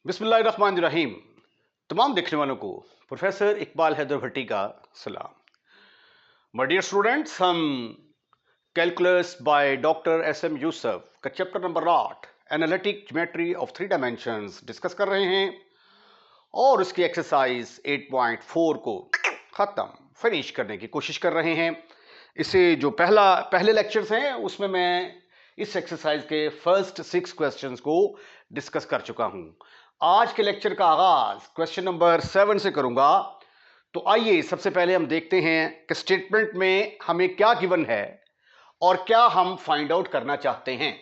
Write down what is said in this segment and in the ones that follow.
बिस्मिल्लाहिर्रहमानिर्रहीम। तमाम देखने वालों को प्रोफेसर इकबाल हैदर भट्टी का सलाम। माय डियर स्टूडेंट्स, हम calculus by doctor S M Yusuf का chapter number 8 analytic geometry of three dimensions discuss कर रहे हैं और उसकी एक्सरसाइज 8.4 को ख़त्म फिनिश करने की कोशिश कर रहे हैं। इसे जो पहले लेक्चर्स हैं उसमें मैं इस एक्सरसाइज के फर्स्ट 6 क्वेश्चंस को डिस्कस कर चुका हूं। आज के लेक्चर का आगाज क्वेश्चन नंबर 7 से करूंगा। तो आइए सबसे पहले हम देखते हैं कि स्टेटमेंट में हमें क्या गिवन है और क्या हम फाइंड आउट करना चाहते हैं।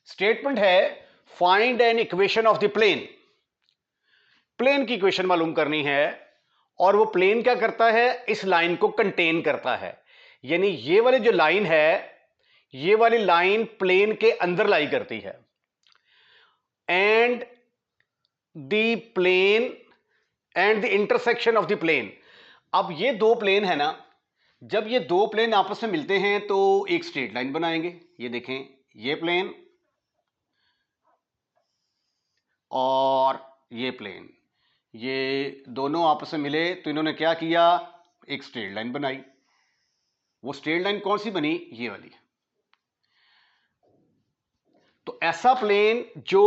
स्टेटमेंट है find an equation of the plane. Plane की इक्वेशन मालूम करनी है और वो प्लेन क्या करता है, इस लाइन को कंटेन करता है। यानी ये वाली जो लाइन है, ये वाली लाइन प्लेन के अंदर लाई करती है। And the plane and the intersection of the plane. अब ये दो प्लेन है ना, जब ये दो प्लेन आपस में मिलते हैं तो एक स्ट्रेट लाइन बनाएंगे। ये देखें, ये प्लेन और ये प्लेन, ये दोनों आपस में मिले तो इन्होंने क्या किया, एक स्ट्रेट लाइन बनाई। वो स्ट्रेट लाइन कौन सी बनी, ये वाली। तो ऐसा प्लेन जो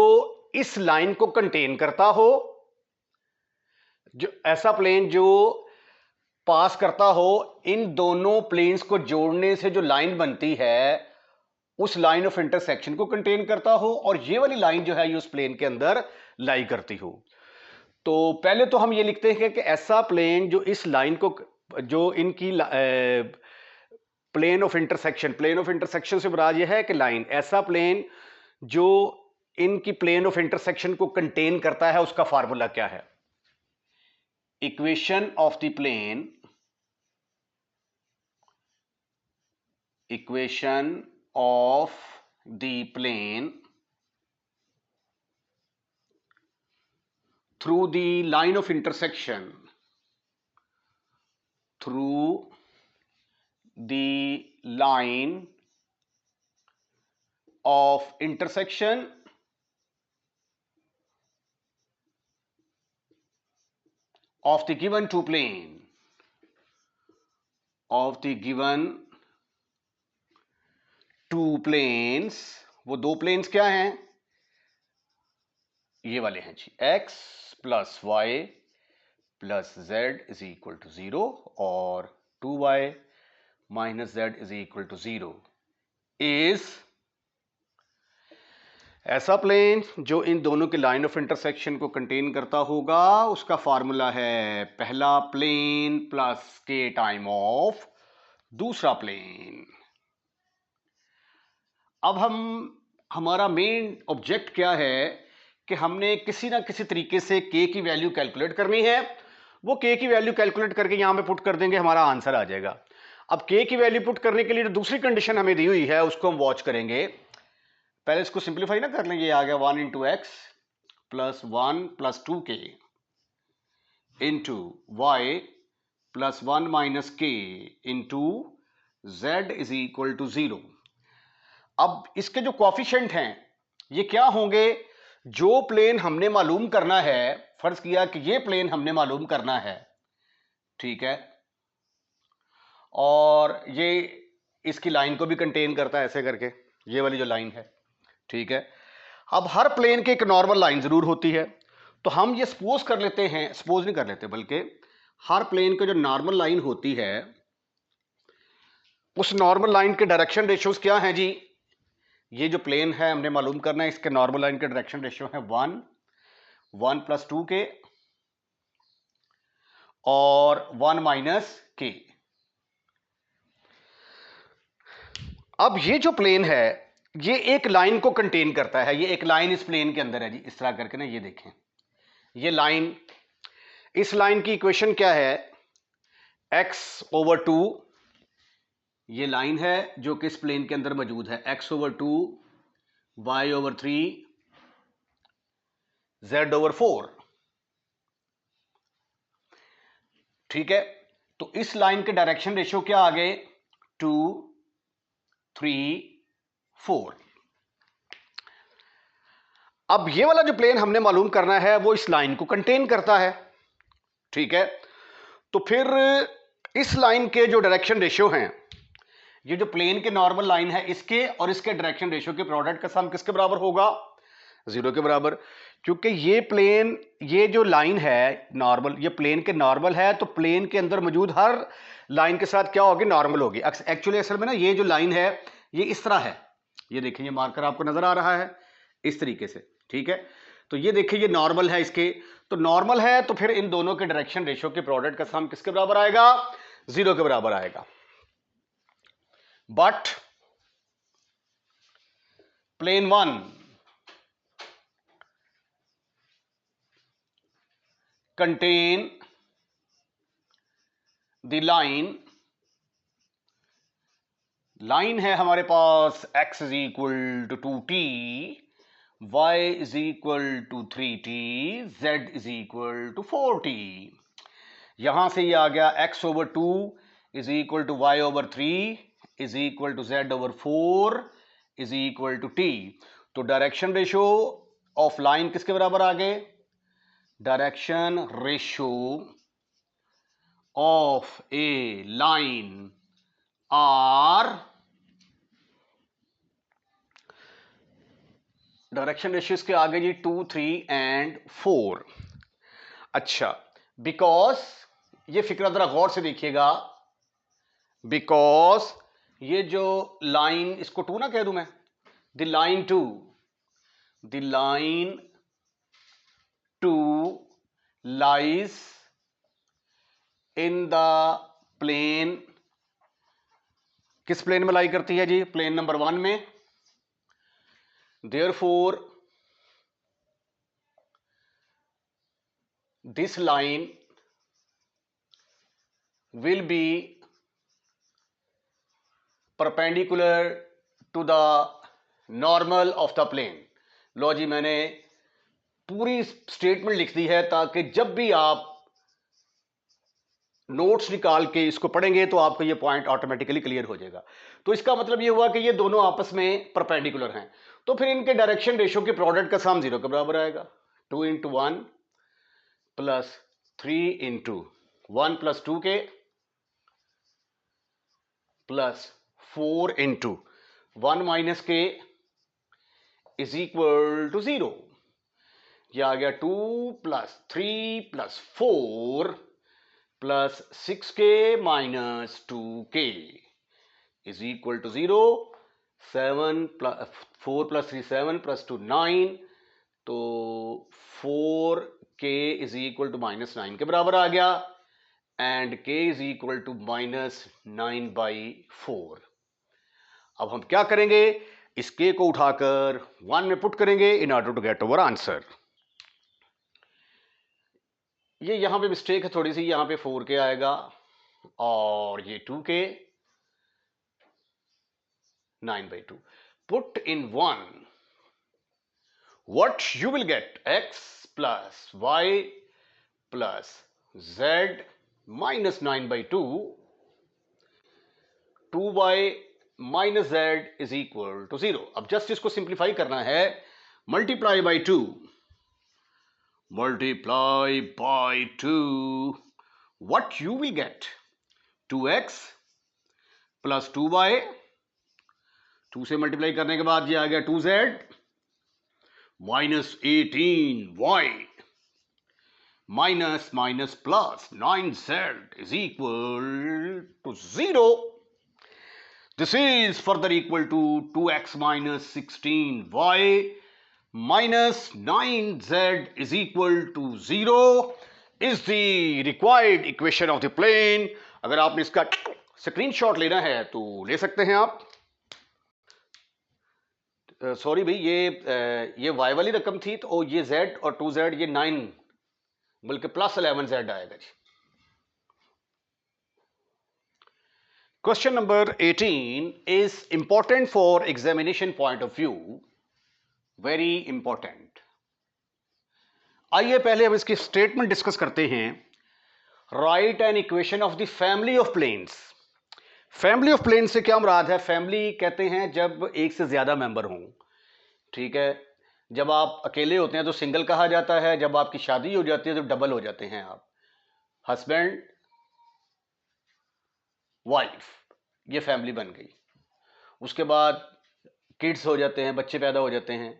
इस लाइन को कंटेन करता हो, जो ऐसा प्लेन जो पास करता हो, इन दोनों प्लेन्स को जोड़ने से जो लाइन बनती है उस लाइन ऑफ इंटरसेक्शन को कंटेन करता हो, और ये वाली लाइन जो है ये उस प्लेन के अंदर लाई करती हो। तो पहले तो हम ये लिखते हैं कि ऐसा प्लेन जो इस लाइन को, जो इनकी प्लेन ऑफ इंटरसेक्शन से मुराद यह है कि लाइन, ऐसा प्लेन जो इनकी प्लेन ऑफ इंटरसेक्शन को कंटेन करता है, उसका फार्मूला क्या है। Equation of the plane, equation of the plane through the line of intersection, through the line of intersection of the given two plane, of the given two planes। वो दो planes क्या हैं, ये वाले हैं जी, x plus y plus z is equal to 0 और 2y minus z is equal to 0 is ऐसा प्लेन जो इन दोनों के लाइन ऑफ इंटरसेक्शन को कंटेन करता होगा। उसका फार्मूला है पहला plane plus k time of दूसरा प्लेन। अब हमारा मेन ऑब्जेक्ट क्या है कि हमने किसी ना किसी तरीके से k की वैल्यू कैलकुलेट करनी है। वो k की वैल्यू कैलकुलेट करके यहां पे पुट कर देंगे, हमारा आंसर आ जाएगा। अब k की वैल्यू पुट करने के लिए जो दूसरी कंडीशन हमें दी हुई है उसको हम वॉच करेंगे। पहले इसको सिंप्लीफाई ना कर लेंगे, ये आ गया 1 into x plus 1 plus 2k into y plus 1 minus k into z is equal to 0। अब इसके जो कोएफिशिएंट हैं ये क्या होंगे, जो प्लेन हमने मालूम करना है, फर्ज किया कि ये प्लेन हमने मालूम करना है, ठीक है, और ये इसकी लाइन को भी कंटेन करता है ऐसे करके, ये वाली जो लाइन है, ठीक है। अब हर प्लेन की एक नॉर्मल लाइन जरूर होती है, तो हम ये सपोज कर लेते हैं, सपोज नहीं कर लेते बल्कि हर प्लेन की जो नॉर्मल लाइन होती है उस नॉर्मल लाइन के डायरेक्शन रेशियोज क्या हैं जी। ये जो प्लेन है हमने मालूम करना है, इसके नॉर्मल लाइन के डायरेक्शन रेशियो है 1 1 प्लस 2k और 1 माइनस के। अब ये जो प्लेन है ये एक लाइन को कंटेन करता है, ये एक लाइन इस प्लेन के अंदर है जी, इस तरह करके ना, ये देखें, ये लाइन, इस लाइन की इक्वेशन क्या है, x/2, ये लाइन है जो कि इस प्लेन के अंदर मौजूद है, x/2 y/3 z/4, ठीक है। तो इस लाइन के डायरेक्शन रेशियो क्या आ गए, 2 3 4। अब ये वाला जो प्लेन हमने मालूम करना है वो इस लाइन को कंटेन करता है, ठीक है। तो फिर इस लाइन के जो डायरेक्शन रेशियो हैं, ये जो प्लेन के नॉर्मल लाइन है इसके और इसके डायरेक्शन रेशियो के प्रोडक्ट का सम किसके बराबर होगा? 0 के बराबर। क्योंकि ये प्लेन, ये जो लाइन है नॉर्मल, ये प्लेन के नॉर्मल है, तो प्लेन के अंदर मौजूद हर लाइन के साथ क्या होगी? नॉर्मल होगी। एक्चुअली असल में ना ये जो लाइन है ये इस तरह है, ये देखिए ये मार्कर आपको नजर आ रहा है इस तरीके से, ठीक है। तो ये देखिए ये नॉर्मल है इसके, तो नॉर्मल है तो फिर इन दोनों के डायरेक्शन रेशियो के प्रोडक्ट का सम किसके बराबर आएगा? 0 के बराबर आएगा। But plane 1 contain the line है हमारे पास x is equal to 2t, y is equal to 3t, z is equal to 4t। यहां से ये आ गया x over 2 is equal to y over 3 is equal to z over 4 is equal to t। तो direction ratio of line किसके बराबर आ गए? Direction ratio of a line are, direction ratio इसके आगे जी 2, 3 एंड 4। अच्छा, बिकॉज ये फिक्रा जरा गौर से देखिएगा, बिकॉज ये जो लाइन, इसको 2 ना कह दूं मैं, the line 2 lies in the plane, किस प्लेन में लाई करती है जी? प्लेन नंबर 1 में। therefore this line will be perpendicular to the normal of the plane। लो जी मैंने पूरी स्टेटमेंट लिख दी है ताकि जब भी आप नोट्स निकाल के इसको पढ़ेंगे तो आपको ये पॉइंट ऑटोमेटिकली क्लियर हो जाएगा। तो इसका मतलब ये हुआ कि ये दोनों आपस में परपेंडिकुलर हैं, तो फिर इनके डायरेक्शन रेशियो के प्रोडक्ट का सम 0 के बराबर आएगा। 2 into 1 प्लस 3 into 1 plus 2 के प्लस 4 into 1 minus के इज इक्वल टू 0। यह आ गया 2 plus 3 plus 4 plus 6k minus 2k is equal to 0। 7 plus 4 plus 3 7 plus 2 9, तो 4k is equal to minus 9 के बराबर आ गया, and k is equal to minus 9/4। अब हम क्या करेंगे? इस k को उठाकर 1 में पुट करेंगे in order to get our answer. ये यहां पे मिस्टेक है थोड़ी सी, यहां पे 4k आएगा और ये 2k 9/2। Put in 1, what you will get? x plus y plus z minus 9/2, 2y minus z is equal to 0। अब जस्ट इसको सिंप्लीफाई करना है, multiply by 2, multiply by 2, what you will get? 2x plus 2y, 2 से multiply करने के बाद ये आ गया 2z minus 18y minus minus plus 9z is equal to 0। This is further equal to 2x minus 16y minus 9z is equal to 0 is the required equation of the plane। अगर आपने इसका screenshot लेना है तो ले सकते हैं आप। सॉरी भाई, ये y वाली रकम थी तो ये z और 2z, ये 9 बल्कि प्लस 11z आएगा जी। Question number 18 is important for examination point of view, very important. आइए पहले हम इसकी स्टेटमेंट डिस्कस करते हैं। Write an equation of the family of planes. Family of plane से क्या मुराद है? फैमिली कहते हैं जब एक से ज्यादा मेंबर हों, ठीक है। जब आप अकेले होते हैं तो सिंगल कहा जाता है, जब आपकी शादी हो जाती है तो डबल हो जाते हैं आप, हस्बैंड वाइफ, ये फैमिली बन गई। उसके बाद किड्स हो जाते हैं, बच्चे पैदा हो जाते हैं,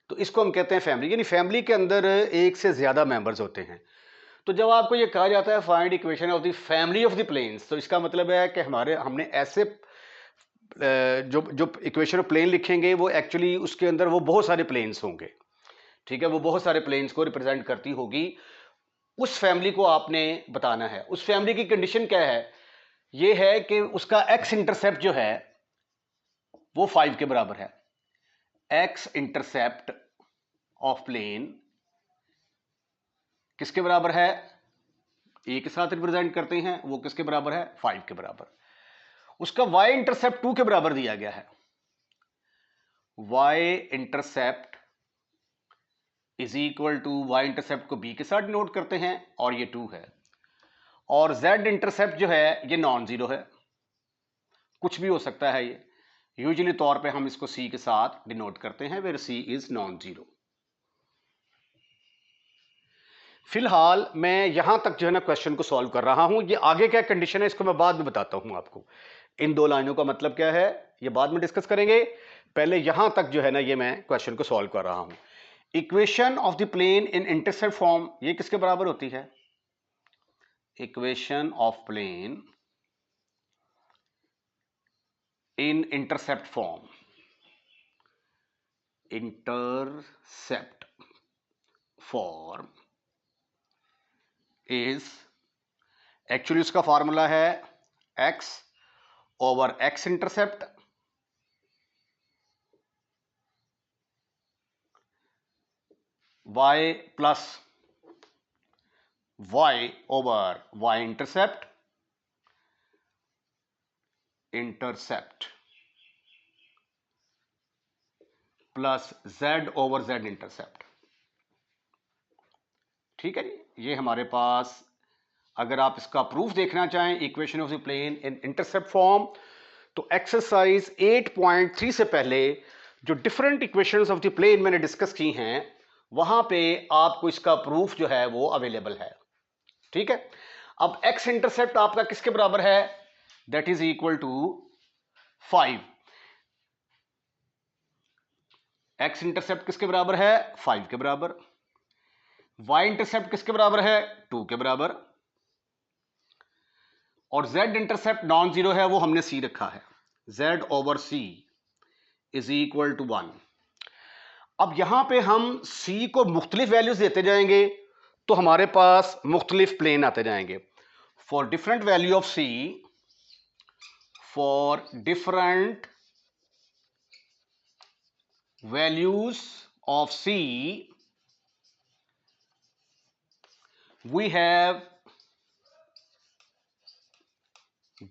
तो इसको हम कहते हैं फैमिली, यानी फैमिली के अंदर एक से ज़्यादा मेंबर्स होते हैं। तो जब आपको ये कहा जाता है find equation of the family of the planes, तो इसका मतलब है कि हमने ऐसे जो जो इक्वेशन ऑफ प्लेन लिखेंगे वो एक्चुअली उसके अंदर वो बहुत सारे प्लेन्स होंगे, ठीक है, वो बहुत सारे प्लेन्स को रिप्रेजेंट करती होगी। उस फैमिली को आपने बताना है। उस फैमिली की कंडीशन क्या है, ये है कि उसका एक्स इंटरसेप्ट जो है वो 5 के बराबर है। एक्स इंटरसेप्ट ऑफ प्लेन किसके बराबर है, ए के साथ रिप्रेजेंट करते हैं, वो किसके बराबर है, 5 के बराबर। उसका वाई इंटरसेप्ट 2 के बराबर दिया गया है। Y intercept is equal to, y intercept को बी के साथ डिनोट करते हैं और ये 2 है। और जेड इंटरसेप्ट जो है ये नॉन जीरो है, कुछ भी हो सकता है ये, यूजुअली तौर पे हम इसको सी के साथ डिनोट करते हैं, where c is non zero. फिलहाल मैं यहां तक जो है ना क्वेश्चन को सॉल्व कर रहा हूं, ये आगे क्या कंडीशन है इसको मैं बाद में बताता हूं आपको। इन दो लाइनों का मतलब क्या है ये बाद में डिस्कस करेंगे, पहले यहां तक जो है ना ये मैं क्वेश्चन को सॉल्व कर रहा हूं। Equation of the plane in intercept form ये किसके बराबर होती है, equation of plane in intercept form, intercept form is, actually उसका फॉर्मूला है x over x intercept y plus y over y intercept plus z over z intercept. ठीक है जी, ये हमारे पास, अगर आप इसका प्रूफ देखना चाहें equation of the plane in intercept form, तो एक्सरसाइज 8.3 से पहले जो different equations of the plane मैंने डिस्कस की हैं वहां पे आपको इसका प्रूफ जो है वो अवेलेबल है। ठीक है, अब एक्स इंटरसेप्ट आपका किसके बराबर है, that is equal to 5। X intercept किसके बराबर है, 5 के बराबर। वाई इंटरसेप्ट किसके बराबर है, 2 के बराबर। और z इंटरसेप्ट नॉन जीरो है, वो हमने c रखा है, z over c is equal to 1। अब यहां पे हम c को मुख्तलिफ वैल्यूज देते जाएंगे तो हमारे पास मुख्तलिफ प्लेन आते जाएंगे। For different value of c, for different values of c, we have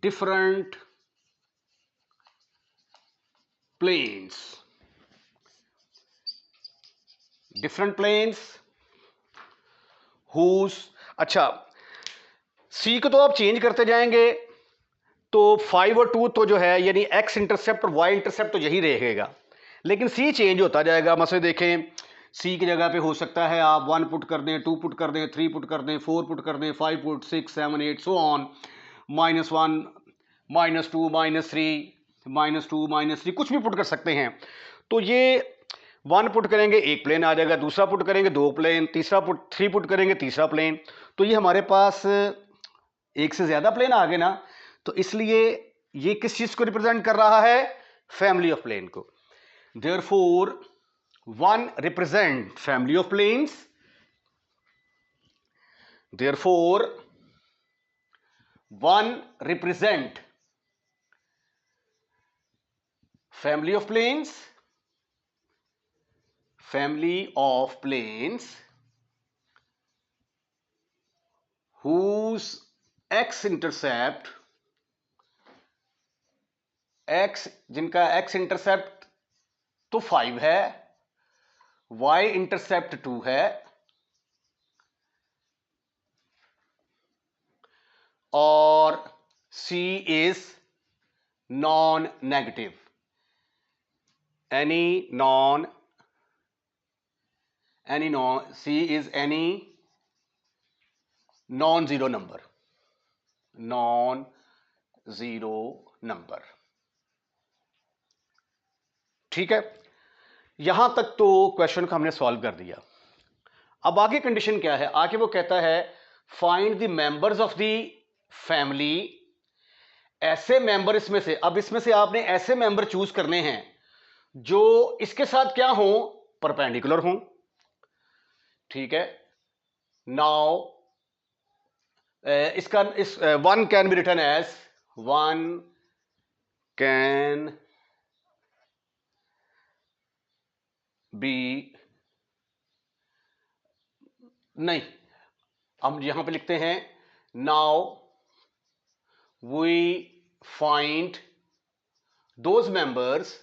different planes, whose, अच्छा c को तो आप चेंज करते जाएंगे तो 5 और 2 तो जो है यानी x इंटरसेप्ट और y इंटरसेप्ट तो यही रहेगा, लेकिन c चेंज होता जाएगा। मसले देखें, c की जगह पे हो सकता है आप 1 पुट कर दें, 2 पुट कर दें, 3 पुट कर दें, 4 पुट कर दें, 5 पुट, 6 7 8 सो ऑन, -1 -2 -3 -2 -3 कुछ भी पुट कर सकते हैं। तो ये 1 पुट करेंगे एक प्लेन आ जाएगा, दूसरा पुट करेंगे 2 प्लेन, तीसरा पुट 3 पुट करेंगे तीसरा प्लेन, तो ये हमारे पास एक से ज्यादा प्लेन आ गए ना, तो इसलिए ये किस चीज को रिप्रेजेंट कर रहा है, फैमिली ऑफ प्लेन को। Therefore 1 represent family of planes, therefore 1 represent family of planes, whose x intercept, x जिनका x इंटरसेप्ट तो 5 है, y इंटरसेप्ट 2 है और c is non-negative, any non any non C is any non-zero number, non-zero number। ठीक है, यहां तक तो क्वेश्चन को हमने सॉल्व कर दिया। अब आगे कंडीशन क्या है, आगे वो कहता है find the members of the family, ऐसे मेंबर इसमें से, अब इसमें से आपने ऐसे मेंबर चूज करने हैं जो इसके साथ क्या हो, परपेंडिकुलर हो। ठीक है, नाउ इसका इस one can be written as, one can be, नहीं, हम यहां पे लिखते हैं now we find those members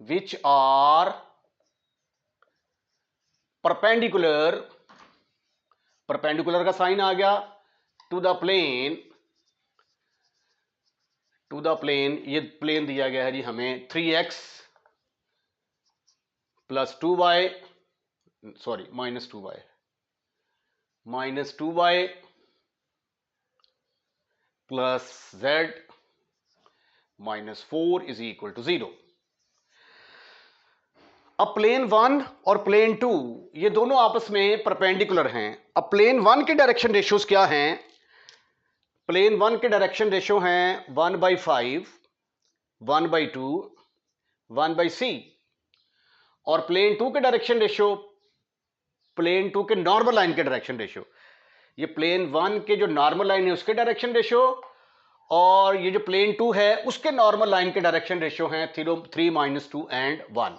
which are perpendicular, perpendicular का साइन आ गया, टू द प्लेन, ये प्लेन दिया गया है जी हमें 3x plus 2y, sorry minus 2y plus z minus 4 is equal to 0। अब प्लेन 1 और प्लेन 2 ये दोनों आपस में परपेंडिकुलर हैं। अब प्लेन 1 के डायरेक्शन रेशियोज क्या हैं, प्लेन 1 के डायरेक्शन रेशियो हैं 1/5, 1/2, 1/c, और प्लेन 2 के डायरेक्शन रेशियो, प्लेन 2 के नॉर्मल लाइन के डायरेक्शन रेशियो, ये प्लेन 1 के जो नॉर्मल लाइन है उसके डायरेक्शन रेशियो, और ये जो प्लेन 2 है उसके नॉर्मल लाइन के डायरेक्शन रेशियो हैं 3 - 2 and 1।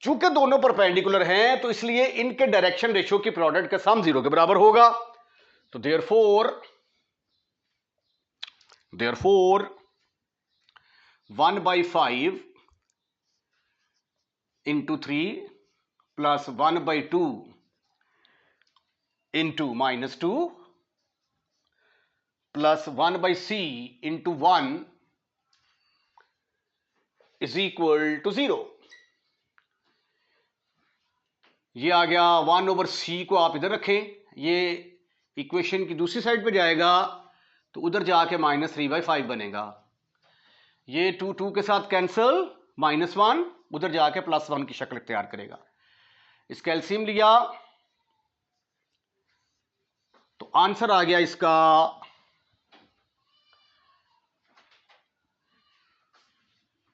चूंकि दोनों परपेंडिकुलर हैं तो इसलिए इनके डायरेक्शन रेशियो की प्रोडक्ट का सम 0 के बराबर होगा। तो therefore 1/5 into 3 plus 1/2 into -2 plus 1/c into 1 is equal to 0। ये आ गया 1/c को आप इधर रखें, ये इक्वेशन की दूसरी साइड पे जाएगा तो उधर जाके -3/5 बनेगा। ये 2 के साथ कैंसल, -1 उधर जाके +1 की शक्ल तैयार करेगा। इसका एलसीएम लिया तो आंसर आ गया इसका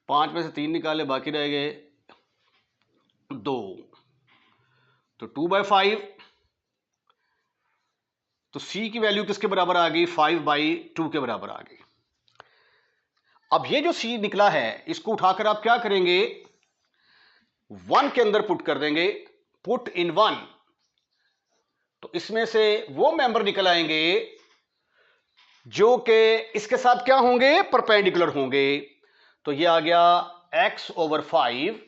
5 में से 3 निकाले, बाकी रह गए 2, तो 2/5। तो c की वैल्यू किसके बराबर आ गई, 5/2 के बराबर आ गई। अब ये जो c निकला है इसको उठाकर आप क्या करेंगे, 1 के अंदर पुट कर देंगे, पुट इन 1, तो इसमें से वो मेंबर निकल आएंगे जो कि इसके साथ क्या होंगे, परपेंडिकुलर होंगे। तो ये आ गया x/5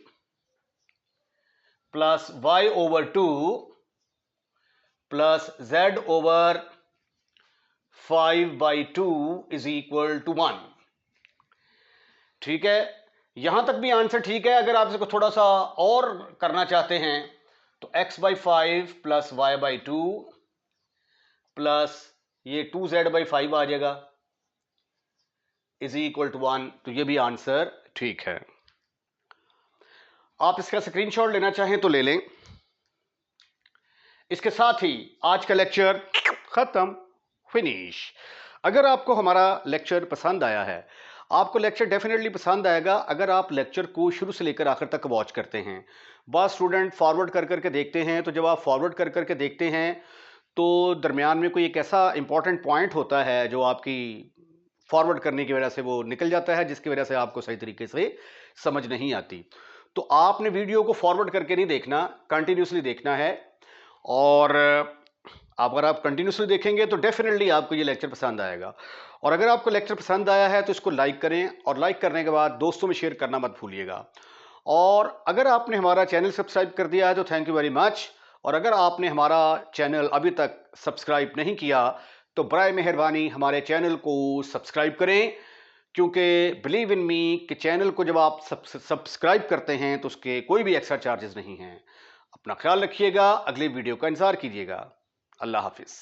plus y/2 plus z/5/2 is equal to 1। ठीक है, यहां तक भी आंसर ठीक है। अगर आप इसको थोड़ा सा और करना चाहते हैं तो x/5 प्लस y/2 प्लस ये 2z/5 आ जाएगा इज इक्वल टू 1, तो ये भी आंसर ठीक है। आप इसका स्क्रीनशॉट लेना चाहें तो ले लें। इसके साथ ही आज का लेक्चर खत्म, फिनिश। अगर आपको हमारा लेक्चर पसंद आया है, आपको लेक्चर डेफिनेटली पसंद आएगा अगर आप लेक्चर को शुरू से लेकर आखिर तक वॉच करते हैं। बहुत स्टूडेंट फॉरवर्ड कर करके देखते हैं, तो जब आप फॉरवर्ड कर करके देखते हैं तो दरमियान में कोई एक ऐसा इंपॉर्टेंट पॉइंट होता है जो आपकी फॉरवर्ड करने की वजह से वो निकल जाता है, जिसकी वजह से आपको सही तरीके से समझ नहीं आती। तो आपने वीडियो को फॉरवर्ड करके नहीं देखना, कंटिन्यूसली देखना है। और अगर आप कंटिन्यूसली देखेंगे तो डेफिनेटली आपको ये लेक्चर पसंद आएगा। और अगर आपको लेक्चर पसंद आया है तो इसको लाइक करें, और लाइक करने के बाद दोस्तों में शेयर करना मत भूलिएगा। और अगर आपने हमारा चैनल सब्सक्राइब कर दिया है तो थैंक यू वेरी मच। और अगर आपने हमारा चैनल अभी तक सब्सक्राइब नहीं किया तो बराए मेहरबानी हमारे चैनल को सब्सक्राइब करें, क्योंकि बिलीव इन मी कि चैनल को जब आप सब्सक्राइब करते हैं तो उसके कोई भी एक्स्ट्रा चार्जेस नहीं हैं। अपना ख्याल रखिएगा, अगली वीडियो का इंतज़ार कीजिएगा। अल्लाह हाफिज़।